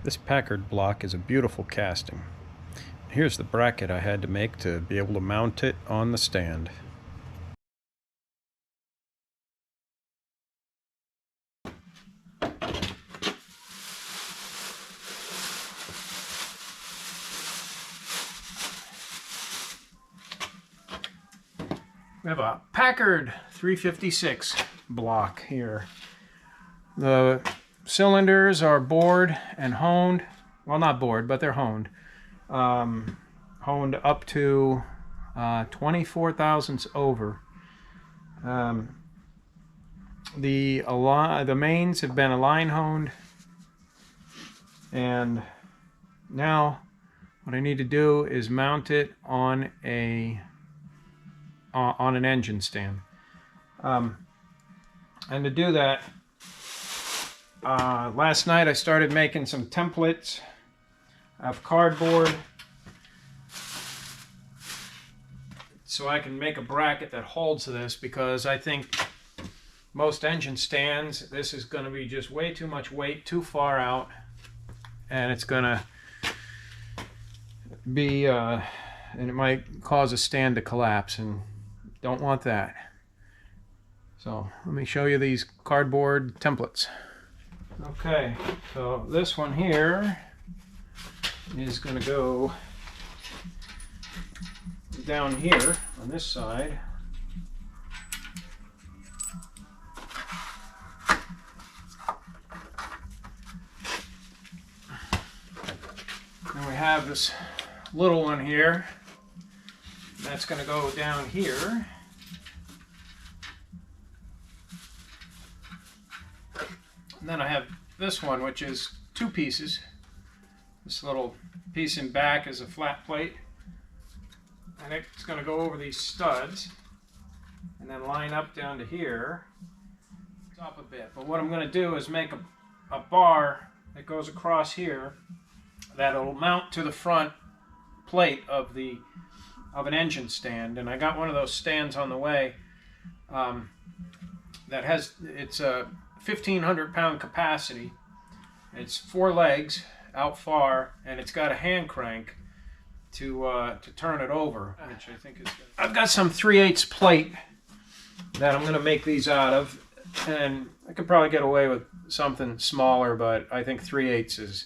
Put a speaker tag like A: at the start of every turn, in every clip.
A: This Packard block is a beautiful casting. Here's the bracket I had to make to be able to mount it on the stand. We have a Packard 356 block here. The cylinders are bored and honed. Well, not bored, but they're honed. Honed up to 24 thousandths over. The mains have been align honed, and now what I need to do is mount it on an engine stand. And to do that, last night I started making some templates of cardboard so I can make a bracket that holds this, because I think most engine stands, this is going to be just way too much weight, too far out, and it's going to be and it might cause a stand to collapse, and don't want that. So let me show you these cardboard templates. Okay, so this one here is going to go down here on this side. And we have this little one here. That's going to go down here. And then I have this one, which is two pieces. This little piece in back is a flat plate, and it's going to go over these studs and then line up down to here. It's up a bit, but what I'm going to do is make a bar that goes across here that'll mount to the front plate of an engine stand. And I got one of those stands on the way that has, it's a 1,500 pound capacity. It's 4 legs out far, and it's got a hand crank to turn it over, which I think is good. I've got some 3/8 plate that I'm going to make these out of, and I could probably get away with something smaller, but I think 3/8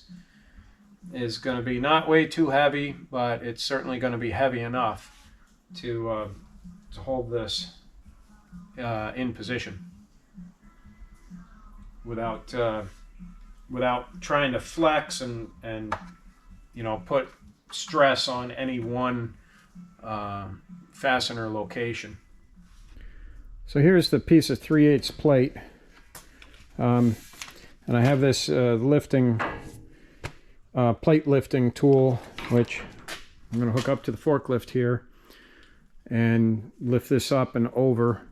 A: is going to be not way too heavy, but it's certainly going to be heavy enough to hold this in position without trying to flex and you know, put stress on any one fastener location. So here's the piece of 3/8 plate, and I have this lifting plate lifting tool, which I'm going to hook up to the forklift here and lift this up and over,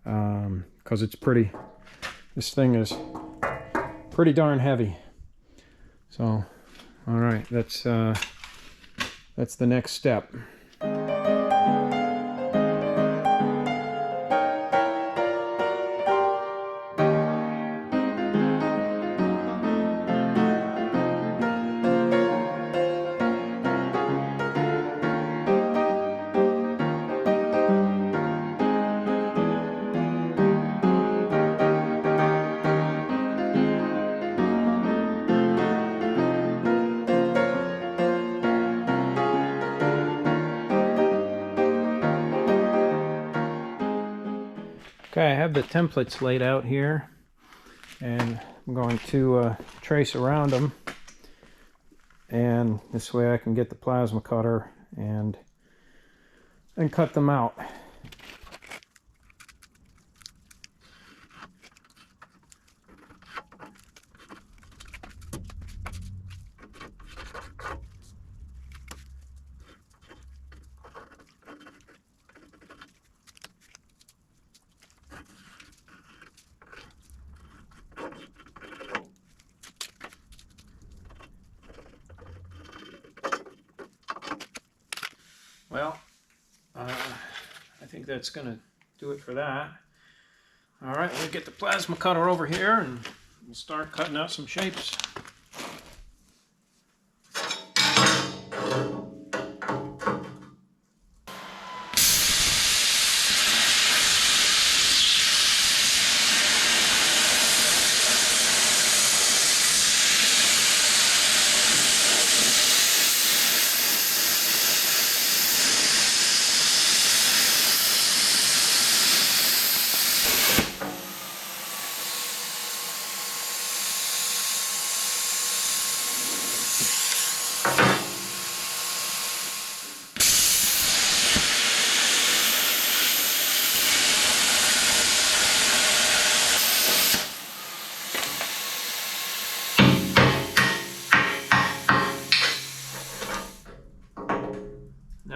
A: because it's pretty. This thing is pretty darn heavy. So, all right, that's the next step. Okay, I have the templates laid out here, and I'm going to trace around them, and this way I can get the plasma cutter and cut them out. Well, I think that's going to do it for that. All right, we'll get the plasma cutter over here and we'll start cutting out some shapes.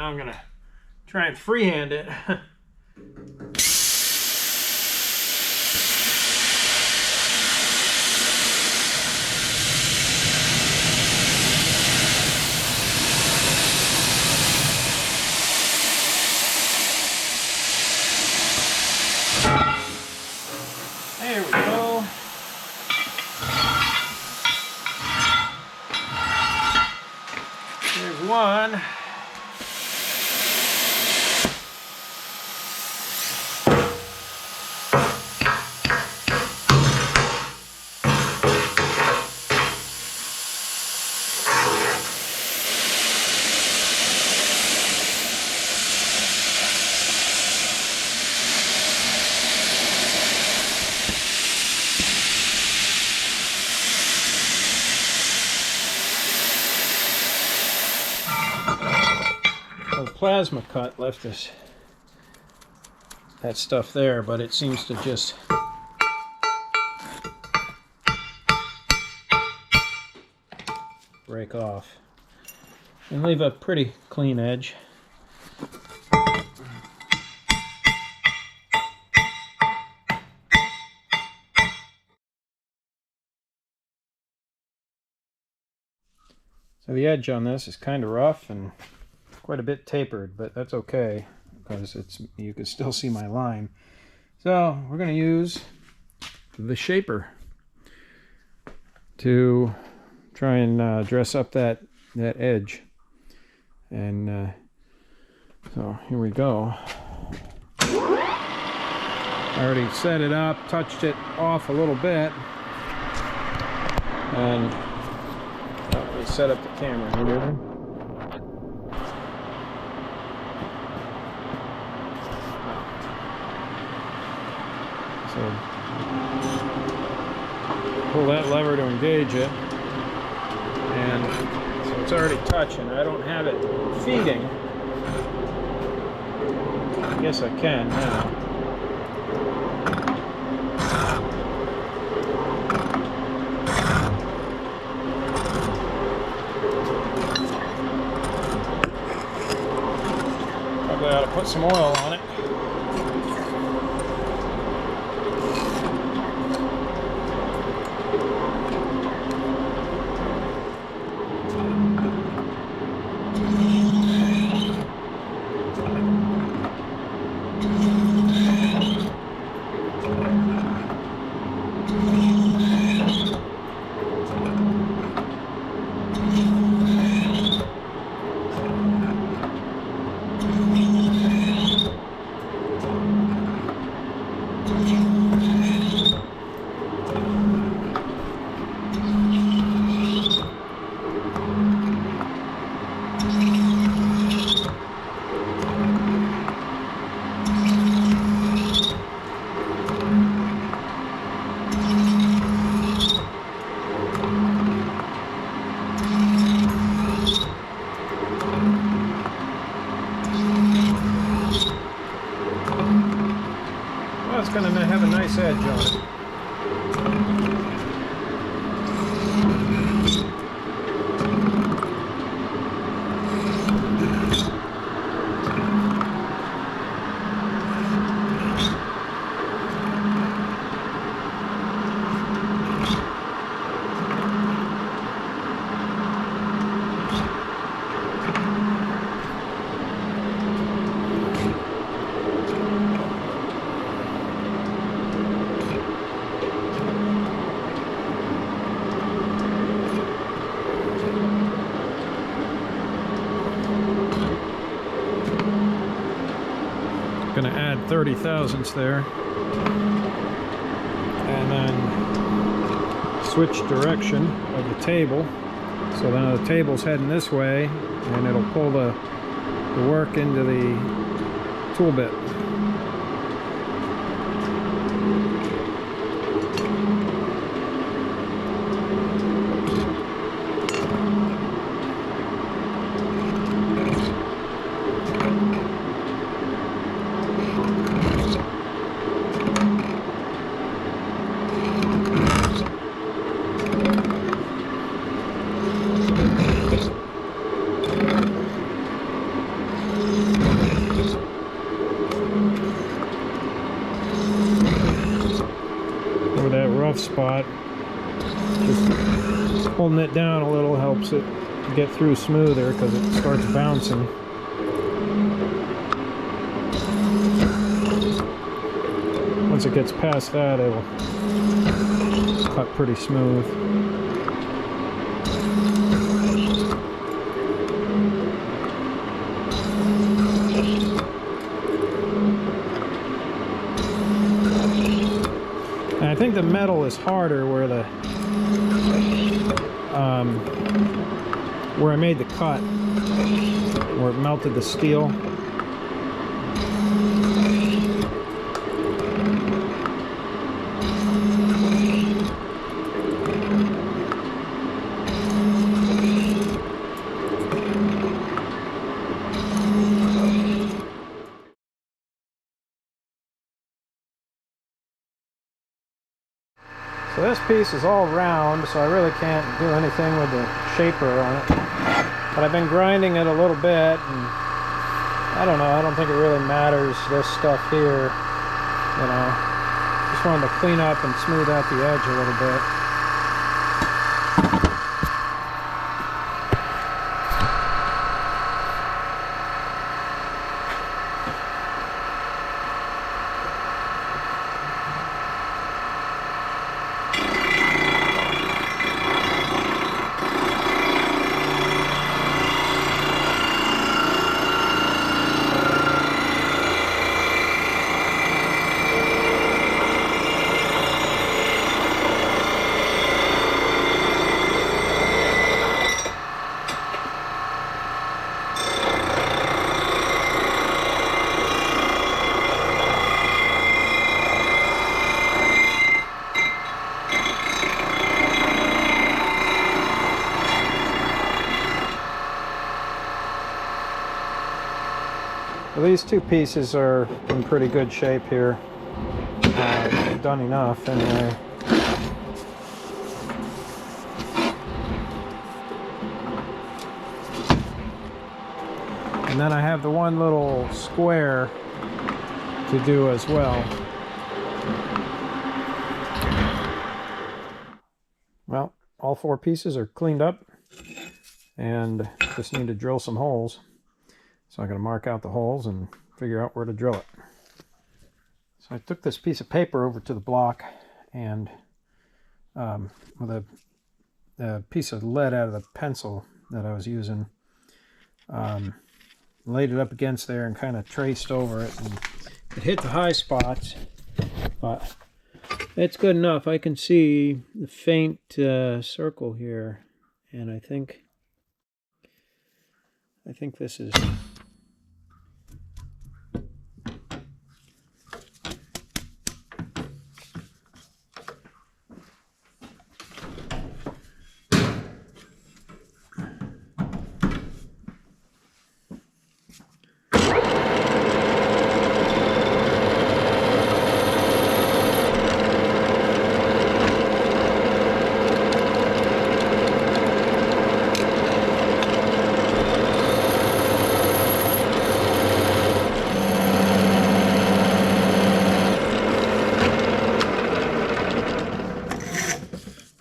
A: Now I'm gonna try and freehand it. There we go. There's one. The plasma cut left us that stuff there, but it seems to just break off and leave a pretty clean edge. So the edge on this is kind of rough and quite a bit tapered, but that's okay because you can still see my line. So we're going to use the shaper to try and dress up that edge. And so here we go. I already set it up, touched it off a little bit, and let me set up the camera here. So pull that lever to engage it, and so it's already touching. I don't have it feeding. I guess I can now. Probably ought to put some oil on it. Well, it's going to have a nice edge on it. Going to add 30 thousandths there, and then switch direction of the table. So now the table's heading this way, and it'll pull the work into the tool bit. spot. Just holding it down a little helps it get through smoother because it starts bouncing. Once it gets past that, it'll cut pretty smooth. And I think the metal is harder where the where I made the cut, where it melted the steel. So this piece is all round, so I really can't do anything with the shaper on it. But I've been grinding it a little bit, and I don't know, I don't think it really matters, this stuff here, you know. Just wanted to clean up and smooth out the edge a little bit. Well, these two pieces are in pretty good shape here. Done enough anyway. And then I have the one little square to do as well. Well, all four pieces are cleaned up and just need to drill some holes. So I'm going to mark out the holes and figure out where to drill it. So I took this piece of paper over to the block and with a piece of lead out of the pencil that I was using, laid it up against there and kind of traced over it. And it hit the high spots, but it's good enough. I can see the faint circle here, and I think this is...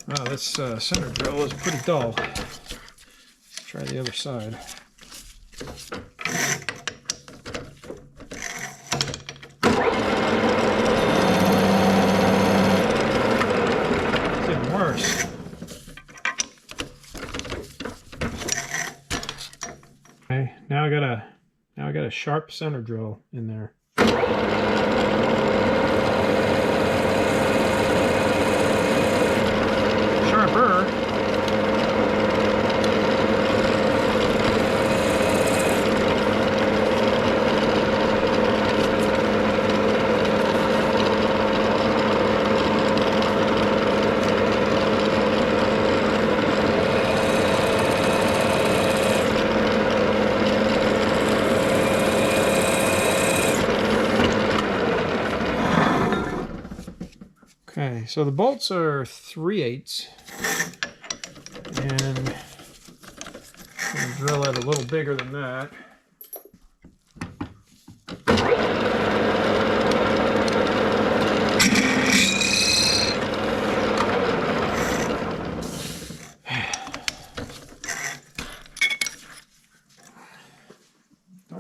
A: Wow, this center drill is pretty dull. Let's try the other side. It's even worse. Okay, now I got a sharp center drill in there. Okay, so the bolts are 3/8, and I'm going to drill it a little bigger than that.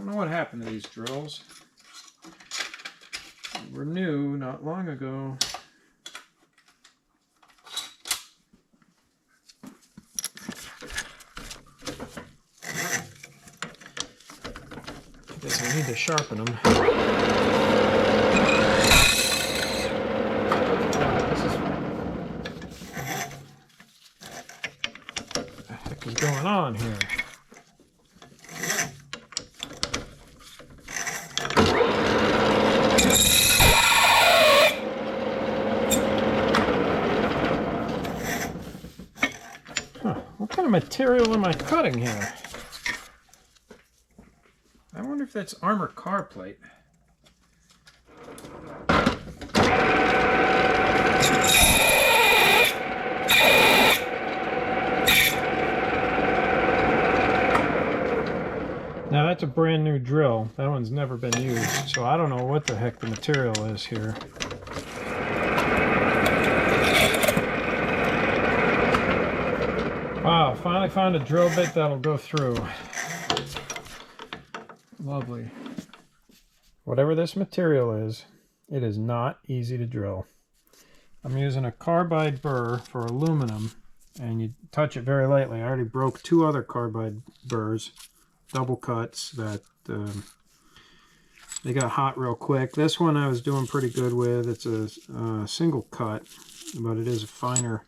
A: don't know what happened to these drills. They were new not long ago. Guess I need to sharpen them. What the heck is going on here? What kind of material am I cutting here? I wonder if that's armor car plate. Now that's a brand new drill. That one's never been used, so I don't know what the heck the material is here. Wow, finally found a drill bit that'll go through. Lovely. Whatever this material is, it is not easy to drill. I'm using a carbide burr for aluminum, and you touch it very lightly. I already broke 2 other carbide burrs, double cuts, that they got hot real quick. This one I was doing pretty good with. It's a single cut, but it is a finer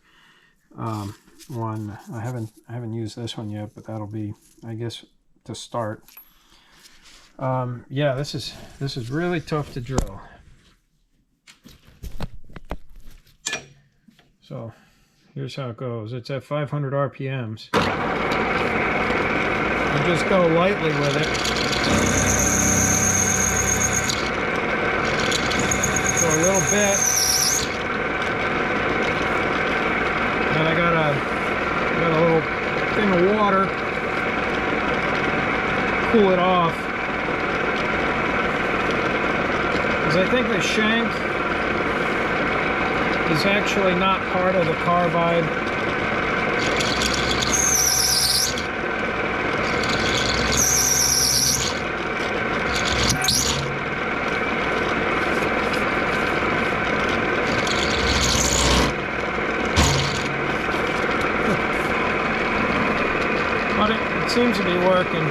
A: one. I haven't used this one yet, but that'll be, I guess, to start. Yeah, this is really tough to drill. So here's how it goes. It's at 500 RPMs. You just go lightly with it. For a little bit. And I got a little thing of water. Cool it off. Because I think the shank is actually not part of the carbide. But it seems to be working.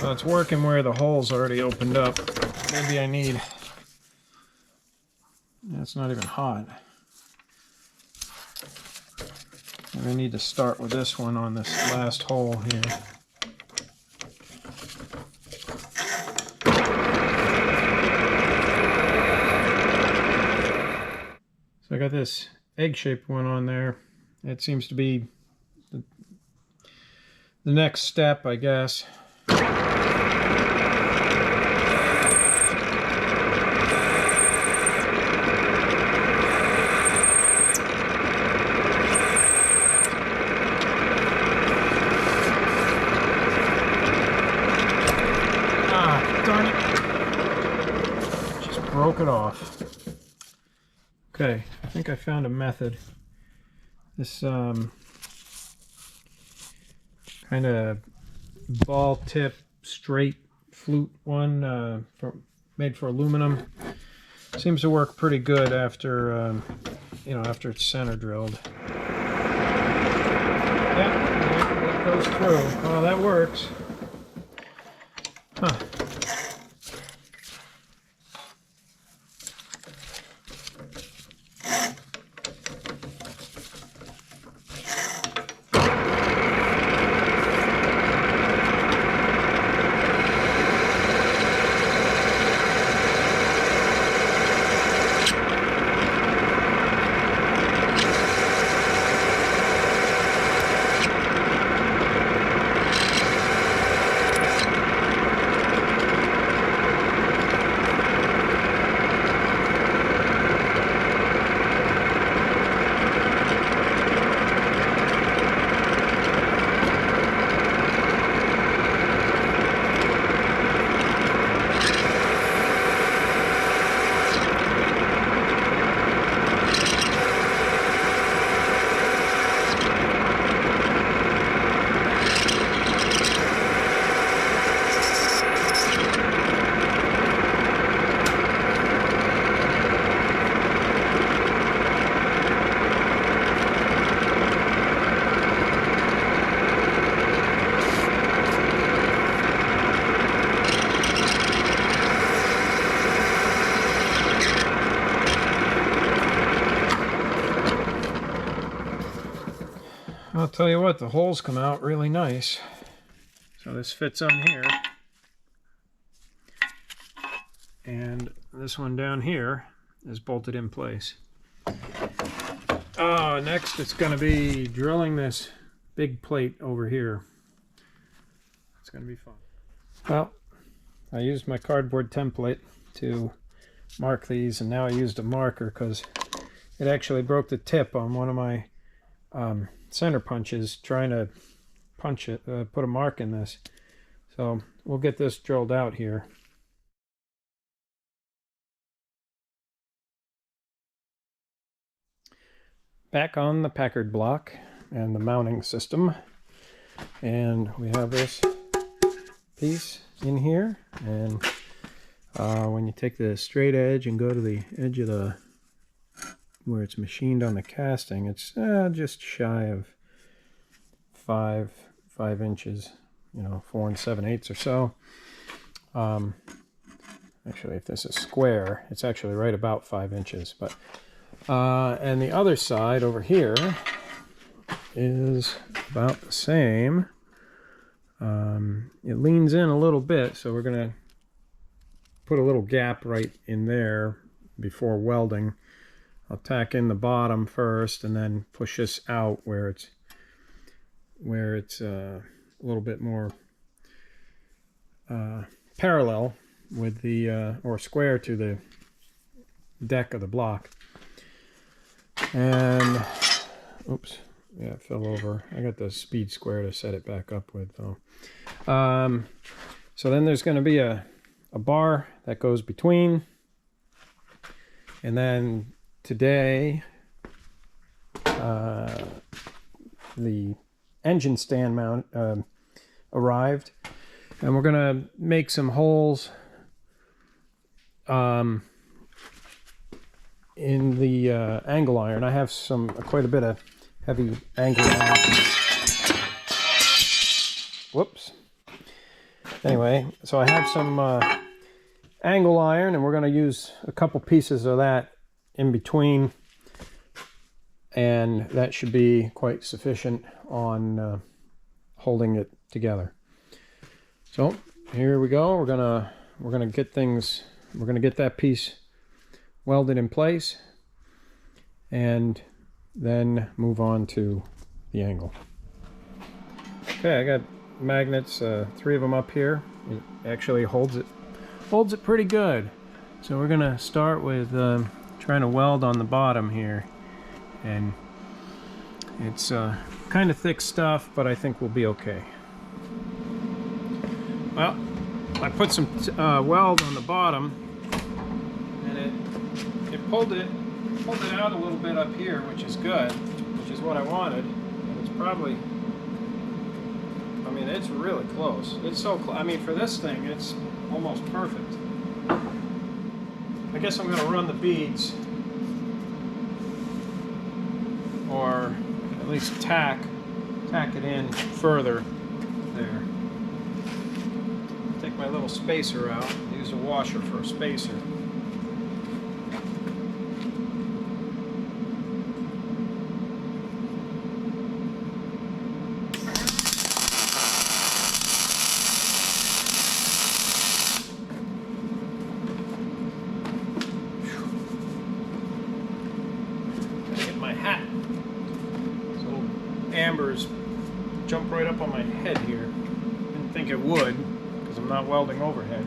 A: So it's working where the hole's already opened up. Maybe I need... Yeah, it's not even hot. Maybe I need to start with this one on this last hole here. So I got this egg-shaped one on there. It seems to be the next step, I guess. Darn it. Just broke it off. Okay, I think I found a method. This kind of ball tip straight flute one made for aluminum seems to work pretty good after after it's center drilled. Yeah, it goes through. Oh, that works. Huh. tell you what, the holes come out really nice. So this fits on here. And this one down here is bolted in place. Next it's going to be drilling this big plate over here. It's going to be fun. Well, I used my cardboard template to mark these, and now I used a marker because it actually broke the tip on one of my center punches trying to punch it, put a mark in this. So we'll get this drilled out here. Back on the Packard block and the mounting system, and we have this piece in here, and when you take the straight edge and go to the edge of the where it's machined on the casting, it's just shy of 5 inches, you know, 4 7/8 or so. Actually, if this is square, it's actually right about 5 inches. But and the other side over here is about the same. It leans in a little bit, so we're going to put a little gap right in there before welding. I'll tack in the bottom first and then push this out where it's a little bit more parallel with the or square to the deck of the block. And oops, yeah, it fell over. I got the speed square to set it back up with though. So then there's going to be a bar that goes between, and then today the engine stand mount arrived, and we're gonna make some holes in the angle iron. I have quite a bit of heavy angle iron. Whoops. Anyway, so I have some angle iron, and we're going to use a couple pieces of that in between, and that should be quite sufficient on holding it together. So here we go. We're gonna get that piece welded in place, and then move on to the angle. Okay, I got magnets, 3 of them up here. It actually holds it pretty good. So we're gonna start with trying to weld on the bottom here, and it's kind of thick stuff, but I think we'll be okay. Well, I put some weld on the bottom, and it pulled it out a little bit up here, which is good, which is what I wanted. And it's probably, I mean, it's really close. It's so close. I mean, for this thing, it's almost perfect. I guess I'm going to run the beads, or at least tack it in further there. Take my little spacer out, use a washer for a spacer. Ambers jump right up on my head here. Didn't think it would, because I'm not welding overhead.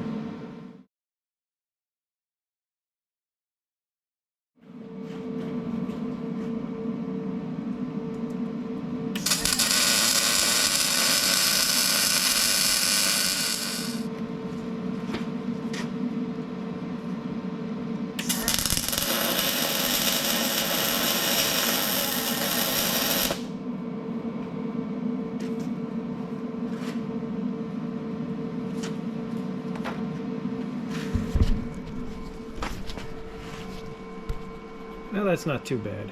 A: Well, that's not too bad.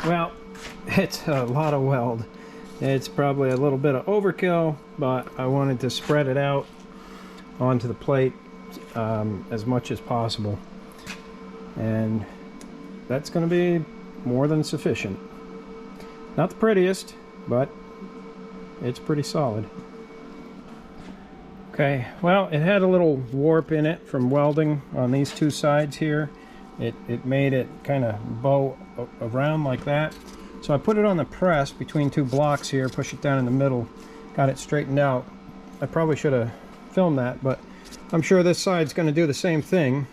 A: Well, it's a lot of weld It's probably a little bit of overkill, but I wanted to spread it out onto the plate as much as possible. And that's going to be more than sufficient. Not the prettiest, but it's pretty solid. Okay, well, it had a little warp in it from welding on these two sides here. It made it kind of bow around like that. So I put it on the press between two blocks here, push it down in the middle, got it straightened out. I probably should have filmed that, but I'm sure this side's going to do the same thing.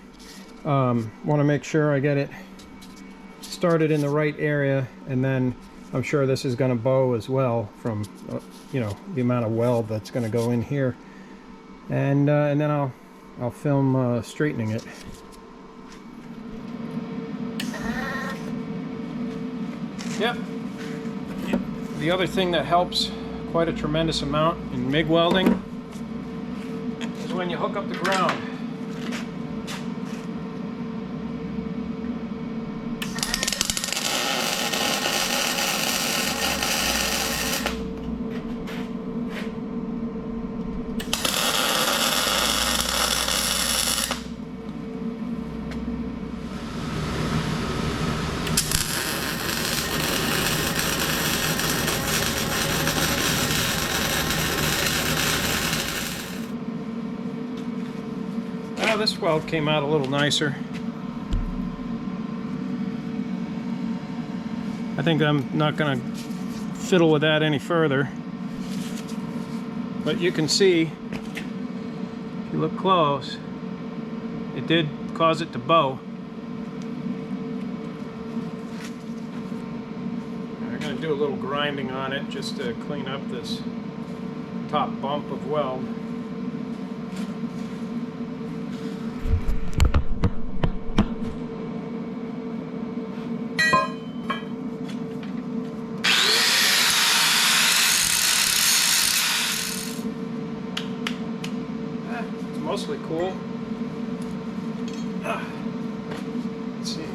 A: Want to make sure I get it started in the right area, and then I'm sure this is going to bow as well from you know, the amount of weld that's going to go in here, and then I'll film straightening it. Yep. The other thing that helps quite a tremendous amount in MIG welding is when you hook up the ground. This weld came out a little nicer. I think I'm not going to fiddle with that any further. But you can see, if you look close, it did cause it to bow. I'm going to do a little grinding on it just to clean up this top bump of weld. Mostly cool. Let's see.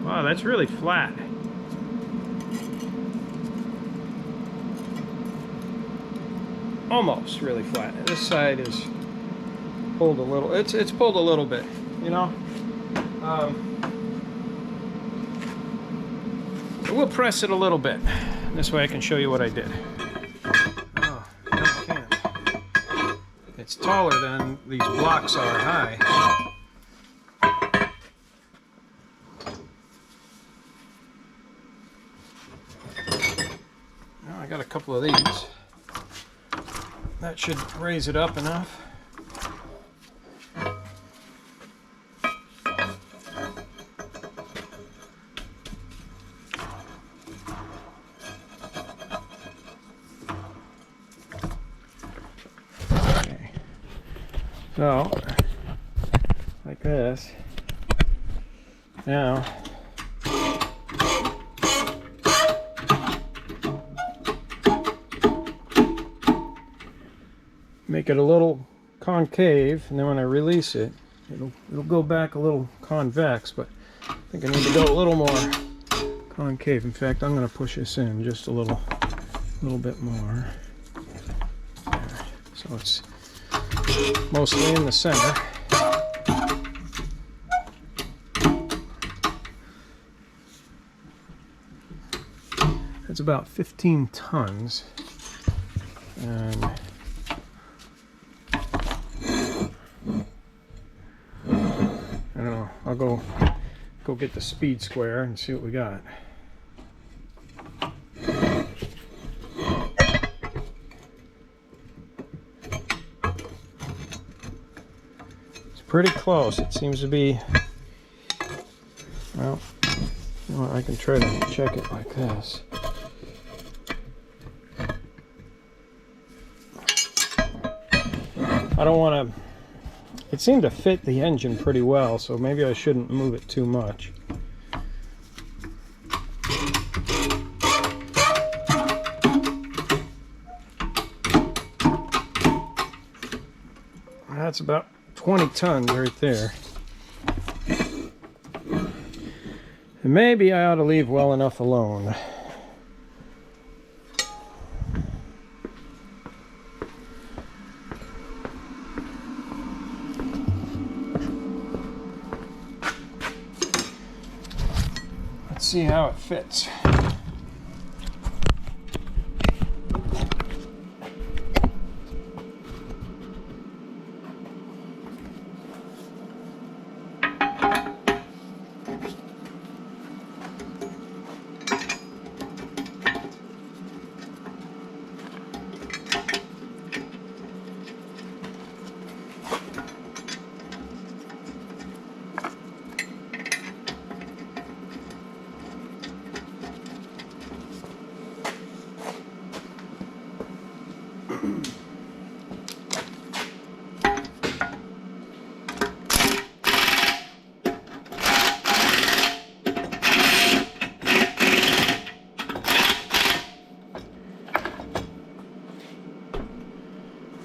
A: Wow, that's really flat. Almost really flat. This side is pulled a little. It's pulled a little bit, you know. We'll press it a little bit. This way I can show you what I did. Oh, no, I can't. It's taller than these blocks are high. Now I got a couple of these. That should raise it up enough. So, like this. Now, make it a little concave, and then when I release it, it'll go back a little convex, but I think I need to go a little more concave. In fact, I'm going to push this in just a little bit more. There. So it's mostly in the center. It's about 15 tons. And I don't know, I'll go get the speed square and see what we got. Pretty close. It seems to be, well, you know what, I can try to check it like this. I don't want to, it seemed to fit the engine pretty well, so maybe I shouldn't move it too much. That's about 20 tons right there. And maybe I ought to leave well enough alone. Let's see how it fits.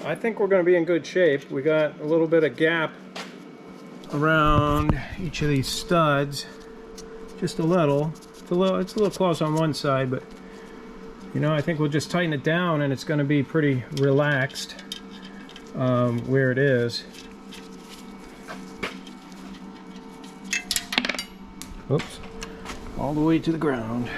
A: I think we're going to be in good shape. We got a little bit of gap around each of these studs, just a little. It's a little close on one side, but you know, I think we'll just tighten it down, and it's going to be pretty relaxed where it is. Oops, all the way to the ground.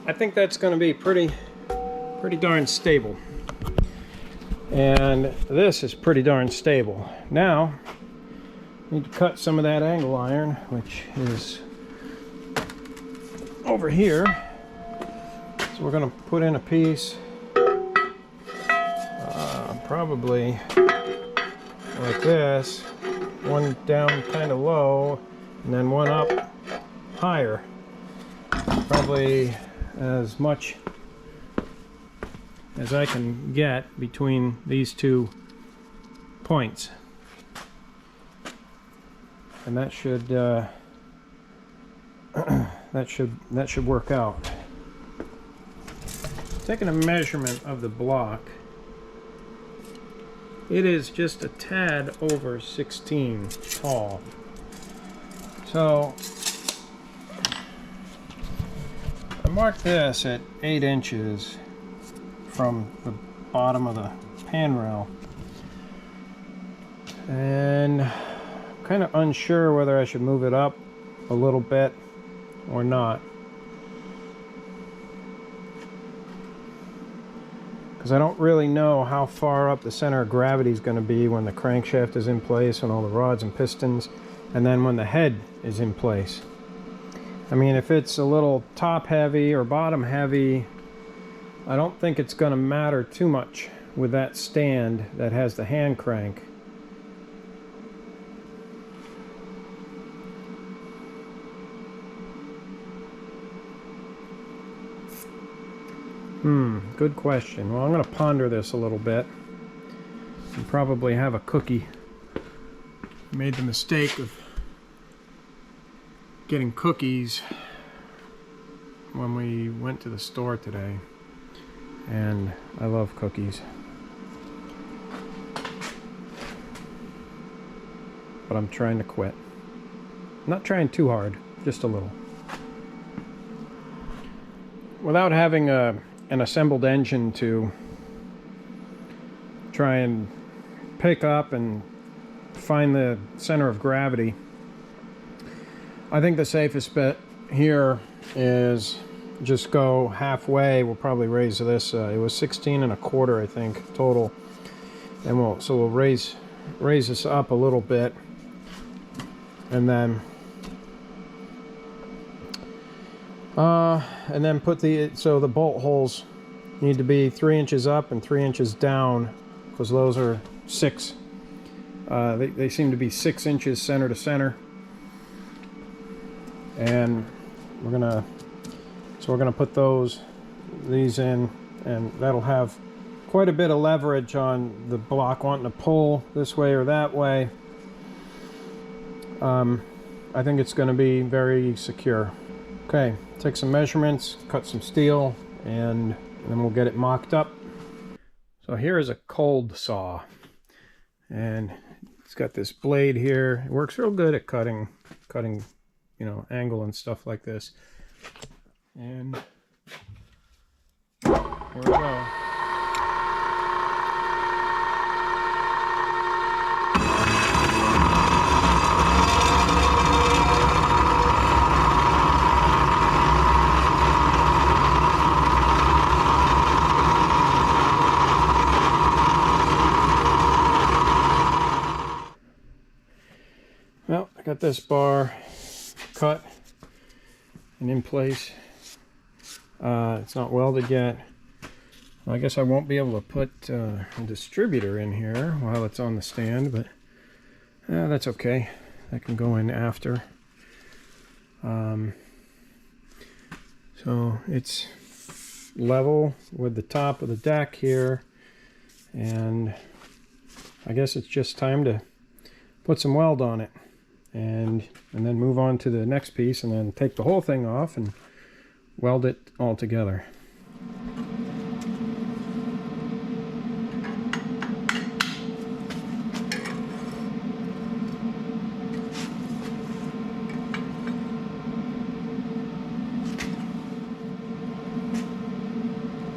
A: I think that's going to be pretty darn stable, and this is pretty darn stable. Now I need to cut some of that angle iron, which is over here. So we're going to put in a piece probably like this, one down kind of low and then one up higher, probably as much as I can get between these two points, and that should that should work out. Taking a measurement of the block, it is just a tad over 16 tall. So I marked this at 8 inches from the bottom of the handrail, and I'm kind of unsure whether I should move it up a little bit or not, because I don't really know how far up the center of gravity is going to be when the crankshaft is in place and all the rods and pistons, and then when the head is in place. I mean, if it's a little top heavy or bottom heavy, I don't think it's going to matter too much with that stand that has the hand crank. Good question. Well, I'm going to ponder this a little bit and probably have a cookie. Made the mistake of getting cookies when we went to the store today, and I love cookies, but I'm trying to quit. Not trying too hard, just a little. Without having an assembled engine to try and pick up and find the center of gravity, I think the safest bet here is just go halfway. We'll probably raise this. It was 16 1/4, I think, total, and we'll raise this up a little bit, and then put so the bolt holes need to be 3 inches up and 3 inches down, because those are 6. They seem to be 6 inches center to center, and we're gonna put those these in, and that'll have quite a bit of leverage on the block wanting to pull this way or that way. I think it's going to be very secure. Okay, take some measurements, cut some steel, and then we'll get it mocked up. So here is a cold saw, and it's got this blade here. It works real good at cutting, you know, angle and stuff like this. And here we go. Well, I got this bar cut and in place. It's not welded yet. Well, I guess I won't be able to put a distributor in here while it's on the stand, but that's okay. That can go in after. So it's level with the top of the deck here, and I guess it's just time to put some weld on it. And then move on to the next piece, and then take the whole thing off and weld it all together.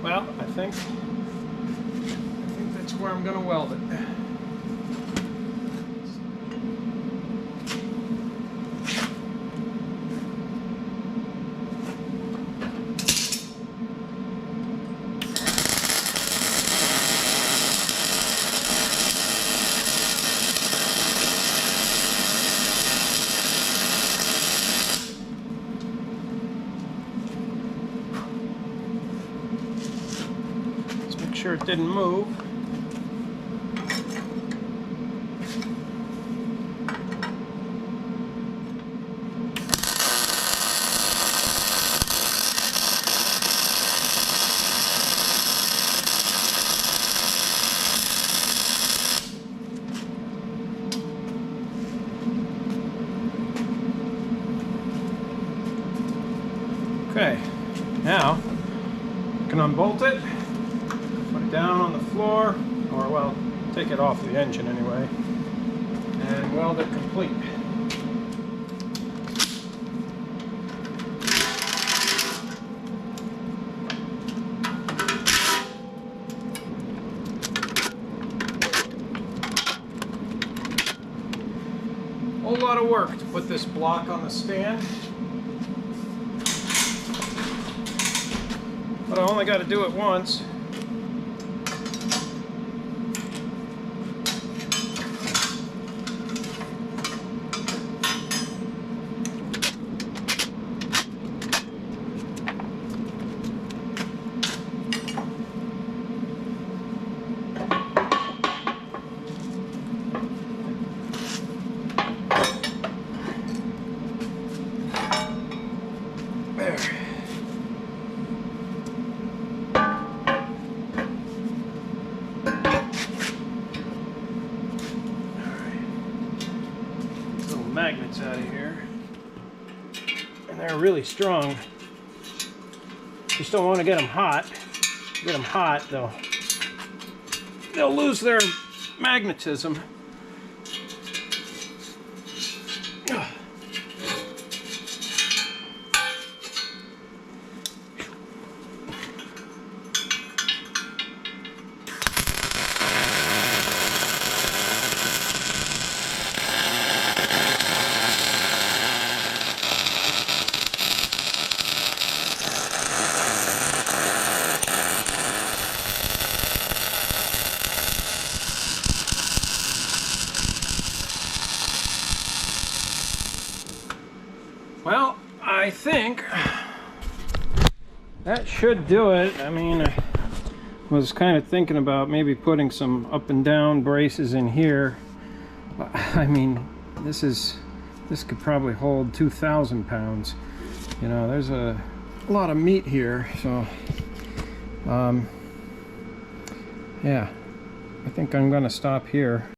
A: Well, I think that's where I'm going to weld it. Sure it didn't move. Okay, now you can unbolt it. Put it down on the floor, or well, take it off the engine anyway, and weld it complete. Whole lot of work to put this block on the stand, but I only got to do it once. Magnets out of here, and they're really strong. Just don't want to get them hot. Get them hot, they'll lose their magnetism. Well, I think that should do it. I mean, I was kind of thinking about maybe putting some up and down braces in here. I mean, this could probably hold 2,000 pounds. You know, there's a lot of meat here, so Yeah, I think I'm going to stop here.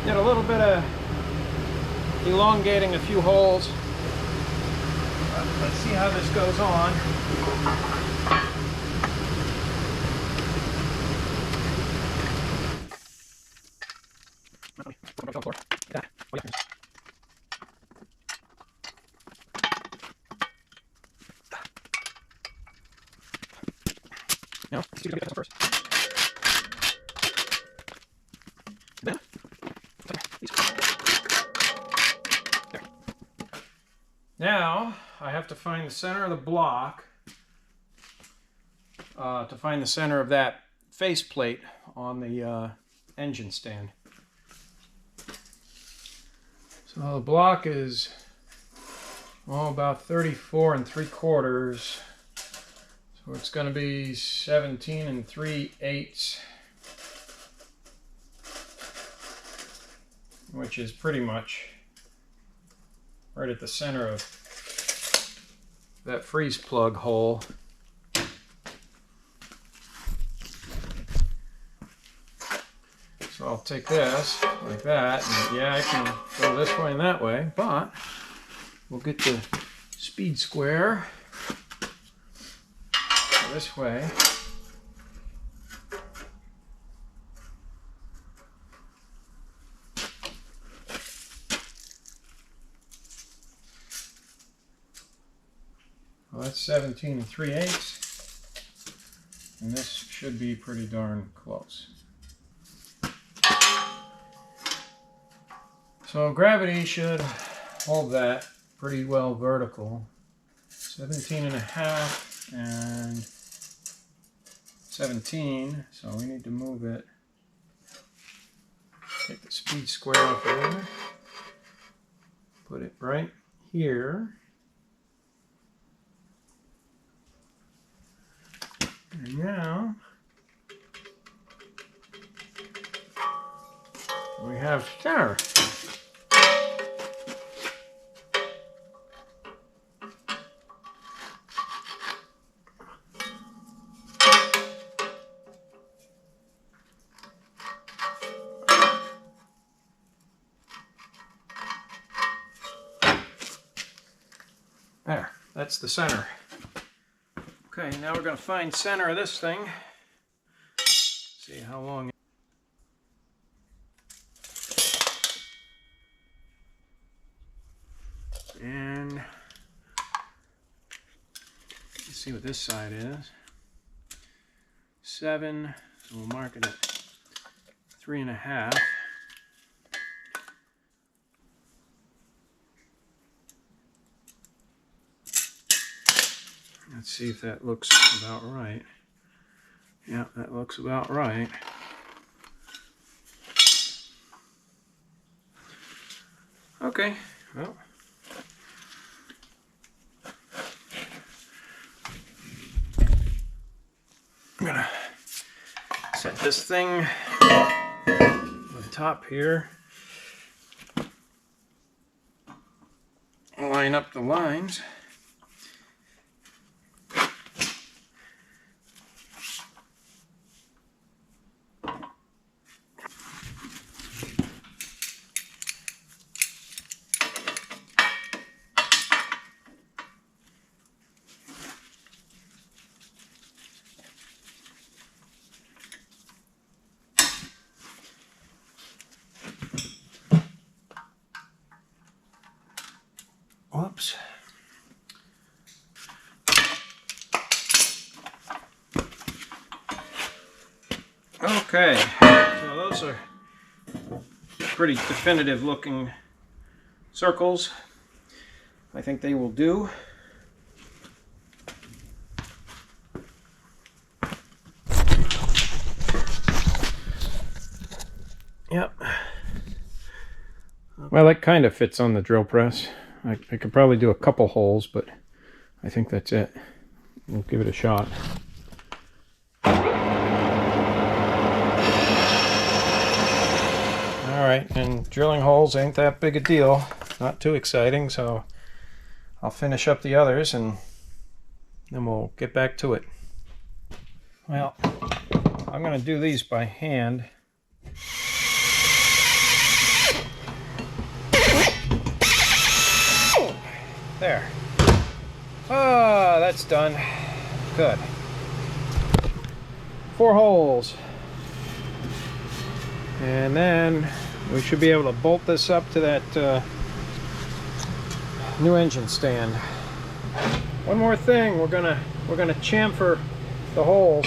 A: Did a little bit of elongating a few holes. Let's see how this goes on. No, let's get this first. Then, there. Now I have to find the center of the block to find the center of that faceplate on the engine stand. So the block is about 34 3/4. So it's going to be 17 3/8, which is pretty much right at the center of that freeze plug hole. So I'll take this like that, and yeah, I can go this way and that way, but we'll get the speed square this way. Well, that's 17 3/8, and this should be pretty darn close. So gravity should hold that pretty well vertical. 17.5 and 17, so we need to move it. Take the speed square off there, put it right here. And now we have center. There, that's the center. Okay, now we're going to find center of this thing. See how long. And let's see what this side is. 7, so we'll mark it at 3.5. Let's see if that looks about right. Yeah, that looks about right. Okay, well. I'm gonna set this thing on the top here. Line up the lines. Whoops. Okay, so those are pretty definitive looking circles. I think they will do. Yep. Well, that kind of fits on the drill press. I could probably do a couple holes, but I think that's it. We'll give it a shot. Alright, and drilling holes ain't that big a deal. Not too exciting, so I'll finish up the others and then we'll get back to it. Well, I'm going to do these by hand. There. Ah, that's done. Good. 4 holes. And then we should be able to bolt this up to that new engine stand. One more thing, we're gonna chamfer the holes.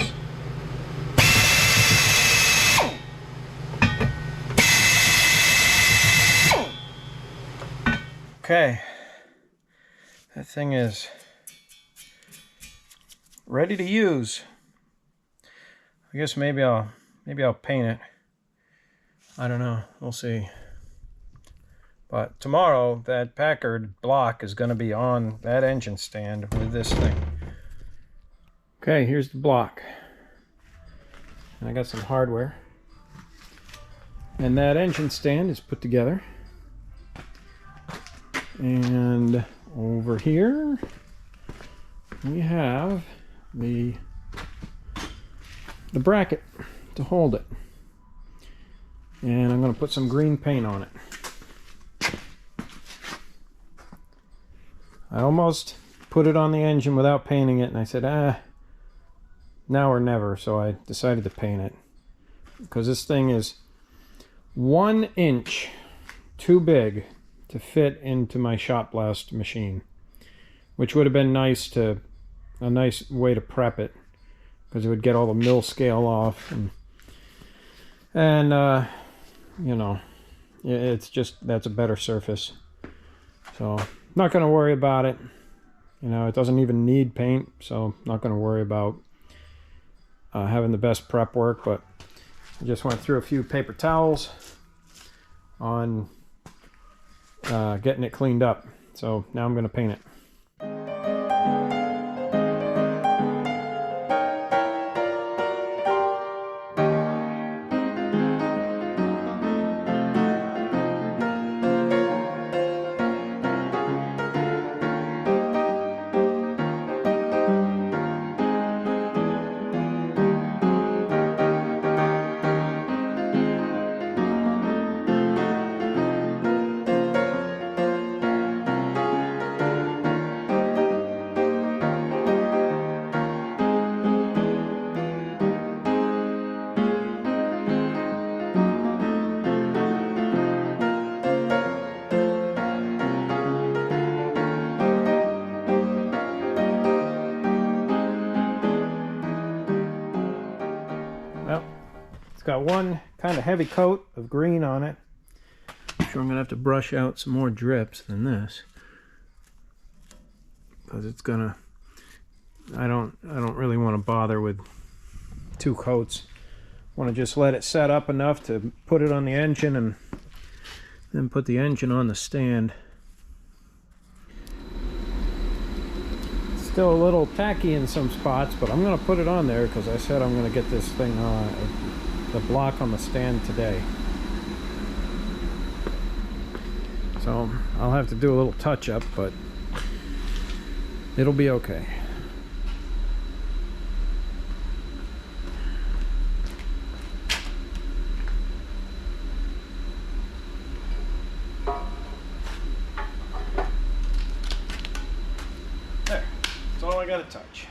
A: Okay, that thing is ready to use. I guess maybe I'll paint it. I don't know, we'll see. But tomorrow that Packard block is going to be on that engine stand with this thing. Okay, here's the block. I got some hardware. And that engine stand is put together. And over here we have the bracket to hold it. And I'm going to put some green paint on it. I almost put it on the engine without painting it, and I said, now or never, so I decided to paint it. Because this thing is 1 inch too big to fit into my shot blast machine, which would have been a nice way to prep it, because it would get all the mill scale off, and you know, it's just, that's a better surface. So not going to worry about it. You know, it doesn't even need paint, so not going to worry about having the best prep work. But I just went through a few paper towels on getting it cleaned up. So now I'm going to paint it. Well, it's got one kind of heavy coat of green on it. I'm sure I'm gonna have to brush out some more drips than this, because it's gonna, I don't really want to bother with 2 coats. I want to just let it set up enough to put it on the engine and then put the engine on the stand. Still a little tacky in some spots, but I'm going to put it on there because I said I'm going to get this thing on the block on the stand today. So I'll have to do a little touch up, but it'll be okay. There, that's all I got to touch.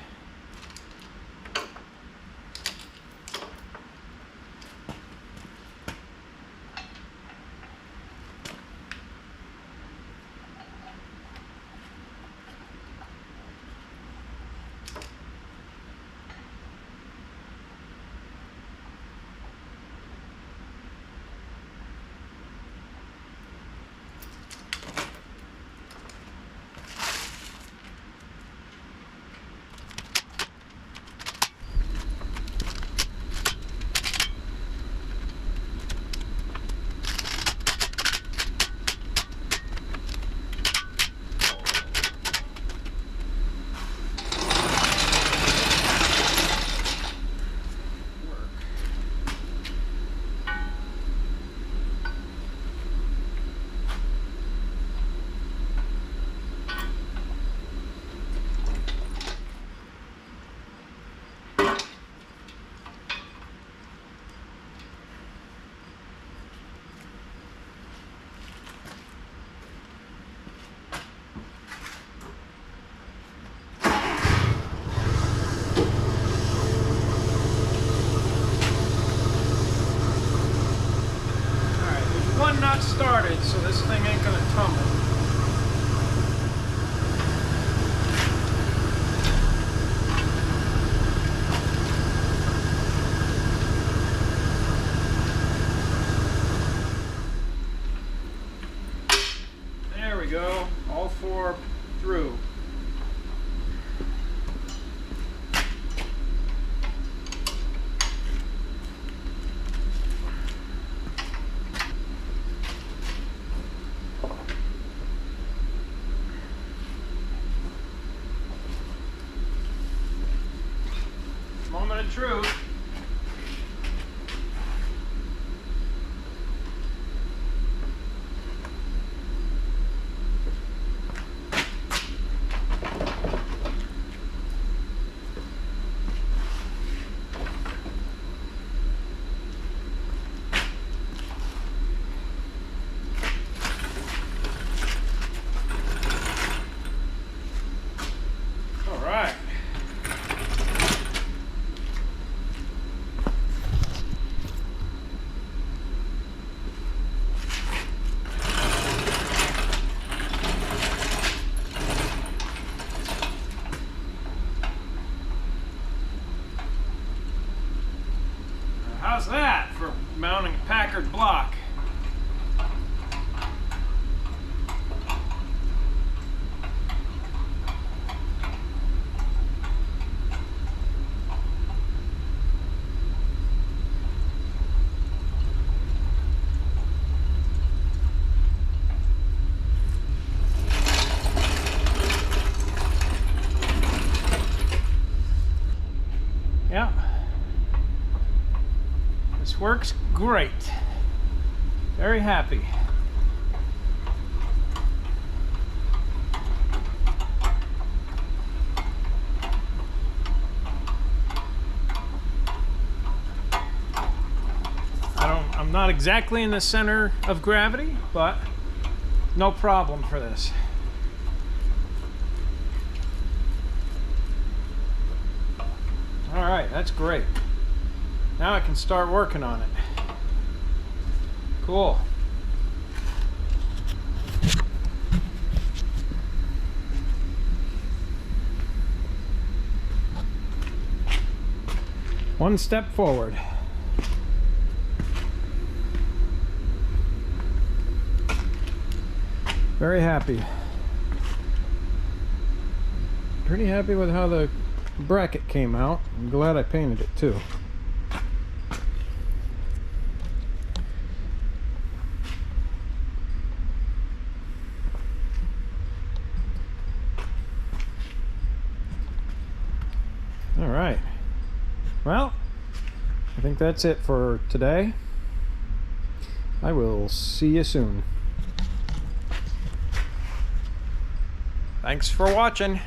A: the truth. How's that for mounting a Packard block? Yeah. This works great. Very happy. I'm not exactly in the center of gravity, but no problem for this. All right, that's great. Now I can start working on it. Cool. One step forward. Very happy. Pretty happy with how the bracket came out. I'm glad I painted it too. All right. Well, I think that's it for today. I will see you soon. Thanks for watching.